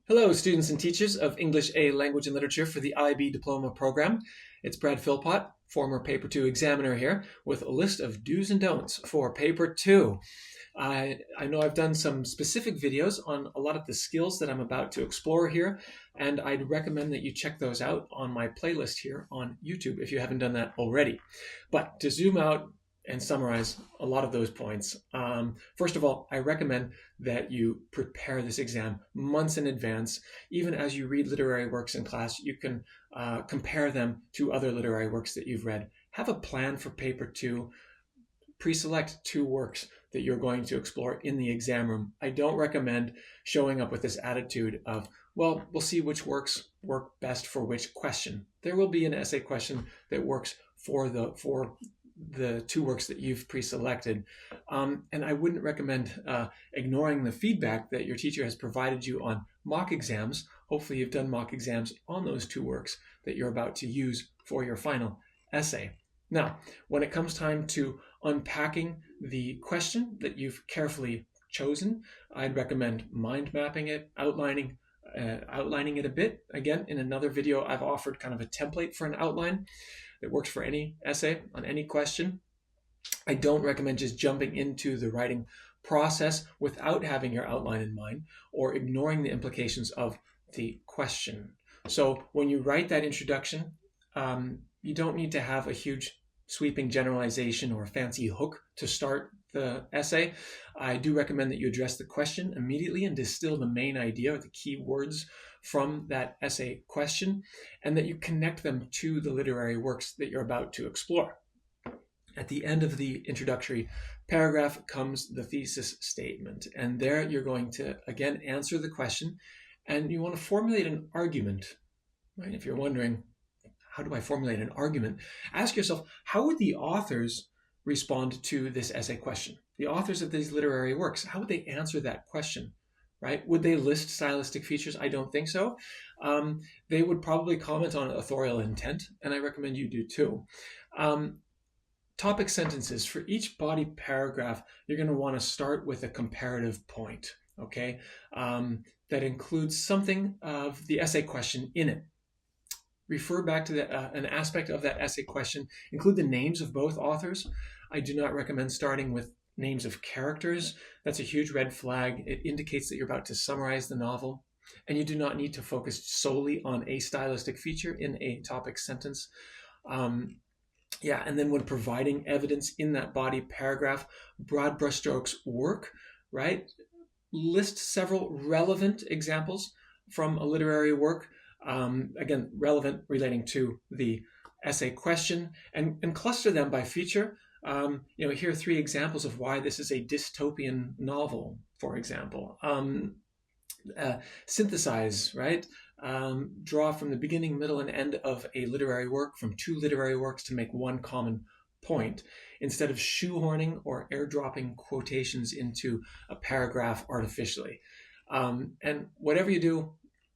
Hello, students and teachers of English A Language and Literature for the IB Diploma Program. It's Brad Philpott, former Paper 2 examiner here, with a list of do's and don'ts for Paper 2. I know I've done some specific videos on a lot of the skills that I'm about to explore here, and I'd recommend that you check those out on my playlist here on YouTube if you haven't done that already. But to zoom out and summarize a lot of those points, first of all, I recommend that you prepare this exam months in advance. Even as you read literary works in class, you can compare them to other literary works that you've read. Have a plan for Paper 2. Pre-select 2 works that you're going to explore in the exam room. I don't recommend showing up with this attitude of, well, we'll see which works work best for which question. There will be an essay question that works for the 2 works that you've pre-selected. And I wouldn't recommend ignoring the feedback that your teacher has provided you on mock exams. Hopefully you've done mock exams on those 2 works that you're about to use for your final essay. Now, when it comes time to unpacking the question that you've carefully chosen, I'd recommend mind mapping it, outlining it a bit. Again, in another video, I've offered kind of a template for an outline that works for any essay on any question. I don't recommend just jumping into the writing process without having your outline in mind or ignoring the implications of the question. So when you write that introduction, you don't need to have a huge sweeping generalization or a fancy hook to start the essay. I do recommend that you address the question immediately and distill the main idea or the key words from that essay question, and that you connect them to the literary works that you're about to explore. At the end of the introductory paragraph comes the thesis statement, and there you're going to, again, answer the question, and you want to formulate an argument. Right? If you're wondering, how do I formulate an argument? Ask yourself, how would the authors respond to this essay question? The authors of these literary works, how would they answer that question? Right? Would they list stylistic features? I don't think so. They would probably comment on authorial intent, and I recommend you do too. Topic sentences. For each body paragraph, you're going to want to start with a comparative point, okay? That includes something of the essay question in it. Refer back to an aspect of that essay question. Include the names of both authors. I do not recommend starting with names of characters. That's a huge red flag. It indicates that you're about to summarize the novel, and you do not need to focus solely on a stylistic feature in a topic sentence. And then when providing evidence in that body paragraph, broad brushstrokes work, right? List several relevant examples from a literary work. Again, relevant relating to the essay question, and cluster them by feature. Here are 3 examples of why this is a dystopian novel, for example. Synthesize, right? Draw from the beginning, middle, and end of a literary work, from 2 literary works to make one common point, instead of shoehorning or airdropping quotations into a paragraph artificially. And whatever you do,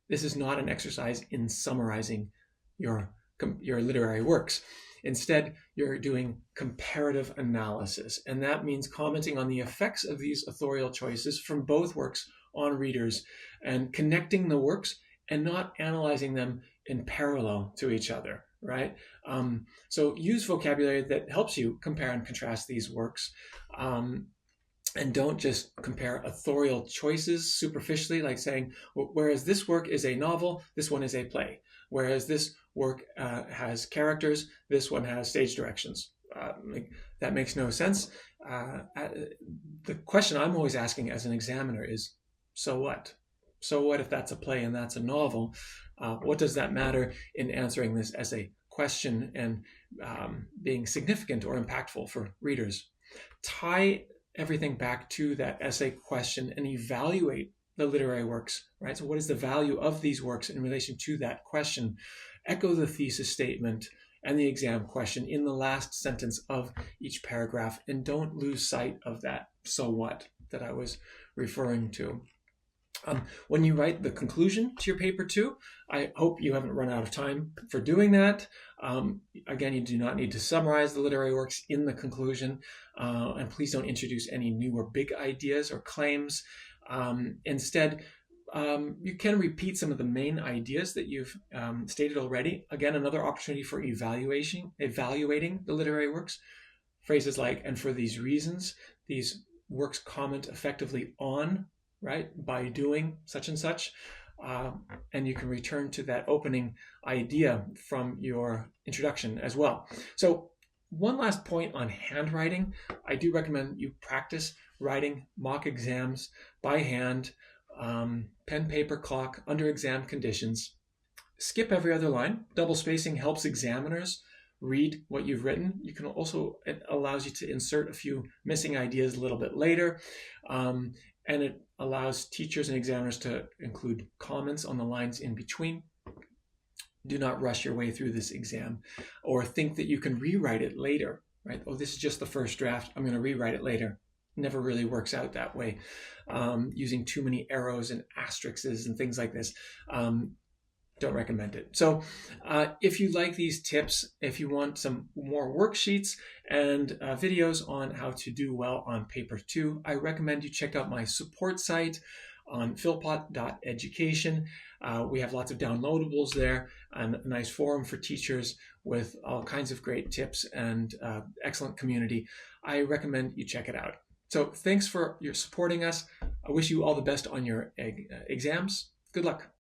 this is not an exercise in summarizing your literary works. Instead, you're doing comparative analysis, and that means commenting on the effects of these authorial choices from both works on readers and connecting the works and not analyzing them in parallel to each other, right? So use vocabulary that helps you compare and contrast these works. And don't just compare authorial choices superficially, like saying, whereas this work is a novel, this one is a play. Whereas this work has characters, this one has stage directions. That makes no sense. The question I'm always asking as an examiner is, so what? So what if that's a play and that's a novel? What does that matter in answering this essay question and being significant or impactful for readers? Tie everything back to that essay question and evaluate the literary works, right? So what is the value of these works in relation to that question? Echo the thesis statement and the exam question in the last sentence of each paragraph, and don't lose sight of that so what that I was referring to. When you write the conclusion to your paper 2, I hope you haven't run out of time for doing that. Again, you do not need to summarize the literary works in the conclusion, and please don't introduce any new or big ideas or claims. Instead, You can repeat some of the main ideas that you've stated already. Again, another opportunity for evaluating the literary works. Phrases like, and for these reasons, these works comment effectively on, right, by doing such and such. And you can return to that opening idea from your introduction as well. So one last point on handwriting. I do recommend you practice writing mock exams by hand, pen, paper, clock, under exam conditions. Skip every other line. Double spacing helps examiners read what you've written. You can also, it allows you to insert a few missing ideas a little bit later. And it allows teachers and examiners to include comments on the lines in between. Do not rush your way through this exam or think that you can rewrite it later, right? Oh, this is just the first draft. I'm going to rewrite it later. Never really works out that way. Using too many arrows and asterisks and things like this. Don't recommend it. So if you like these tips, if you want some more worksheets and videos on how to do well on paper 2, I recommend you check out my support site on philpott.education. We have lots of downloadables there and a nice forum for teachers with all kinds of great tips and excellent community. I recommend you check it out. So thanks for your supporting us. I wish you all the best on your exams. Good luck.